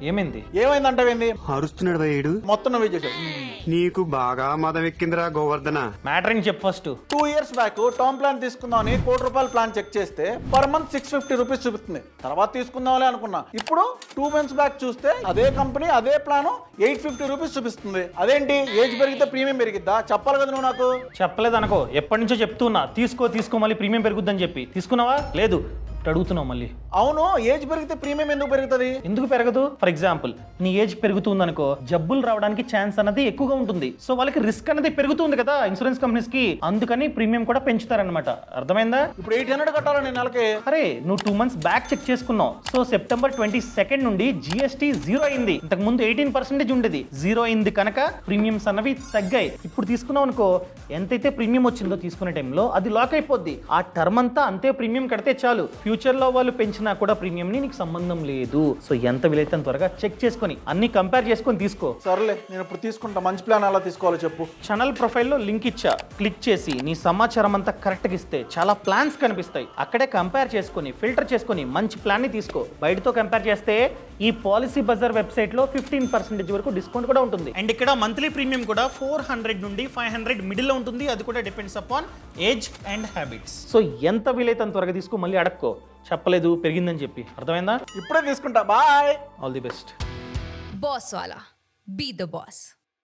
ఏమైంది? ఏమైందంటావేంది? అరుస్తున్నాడు భయ్యుడు. మొత్తం నువ్వే చేసావు. నీకు బాగా మదం ఎక్కిందిరా గోవర్ధన. మ్యాటర్ ఏంటి చెప్పు first. 2 years back term plan తీసుకుందామని ₹1,00,00,000 ప్లాన్ చెక్ చేస్తే పర్ మంత్ ₹650 చూపిస్తుంది. తర్వాత తీసుకుందాంలే అనుకున్నా. ఇప్పుడు 2 months బ్యాక్ చూస్తే అదే కంపెనీ అదే ప్లాన్ ₹850 చూపిస్తుంది. అదేంటి? ఏజ్ పెరిగితే ప్రీమియం పెరిగిద్దా? చెప్పాలి కదా నువ్వు నాకు. చెప్పలేదు అనుకో, ఎప్పటి నుంచో చెప్తున్నా తీసుకో మళ్ళీ ప్రీమియం పెరుగుద్దని చెప్పి. తీసుకున్నావా? లేదు. అడుగుతున్నావు మళ్ళీ. అవును, ఏజ్ పెరిగితే ప్రీమియం ఎందుకు పెరుగుతుంది? ఎందుకు పెరగదు? ఫర్ ఎగ్జాంపుల్ నీ ఏజ్ పెరుగుతుంది అనుకో, జబ్బులు రావడానికి ఛాన్స్ అన్నది ఎక్కువగా ఉంటుంది. సో వాళ్ళకి రిస్క్ అనేది పెరుగుతుంది కదా ఇన్సూరెన్స్ కంపెనీస్ కి, అందుకని ప్రీమియం కూడా పెంచుతారనమాట. అర్థమైందా? ఇప్పుడు 800 కట్టాలా నేను నెలకి? అరే నువ్వు 2 months బ్యాక్ చెక్ చేసుకున్నావు. సో September 22 నుండి GST 0 అయింది. ఇంతకు ముందు 18% ఉండేది, 0 అయింది కనుక ప్రీమియమ్స్ అన్నవి తగ్గాయి. ఇప్పుడు తీసుకున్నావు అనుకో, ఎంతైతే ప్రీమియం వచ్చిందో తీసుకునే టైంలో అది లాక్ అయిపోద్ది. ఆ టర్మ్ అంతా అంతే ప్రీమియం కడితే చాలు. ఫ్యూచర్ లో వాళ్ళు పెంచినా కూడా ప్రీమియం ని నీకు సంబంధం లేదు. సో ఎంత వీలైతే త్వరగా చెక్ చేసుకొని అన్ని కంపేర్ చేసుకొని తీసుకో. సర్లే, నేను ఇప్పుడు తీసుకుంటా. మంచి ప్లాన్ ఎలా తీసుకోవాలో చెప్పు. ఛానల్ ప్రొఫైల్లో లింక్ ఇచ్చా, క్లిక్ చేసి నీ సమాచారం అంతా కరెక్ట్గా ఇస్తే చాలా ప్లాన్స్ కనిపిస్తాయి. అక్కడే కంపేర్ చేసుకొని ఫిల్టర్ చేసుకొని మంచి ప్లాన్ ని తీసుకో. బయటతో కంపేర్ చేస్తే ఈ పాలసీ బజార్ వెబ్సైట్ లో 15% వరకు డిస్కౌంట్ కూడా ఉంటుంది. అండ్ ఇక్కడ మంత్లీ ప్రీమియం కూడా 400 నుండి 500 మిడిల్ లో ఉంటుంది. అది కూడా depends upon age and habits. So ఎంత వీలైతే త్వరగా తీసుకో, మళ్ళీ అడక్కో. చెప్పలేదు పెరిగిందని చెప్పి. అర్థమైందా? ఇప్పుడే తీసుకుంటా. Bye. All the best. Boss wala. Be the boss.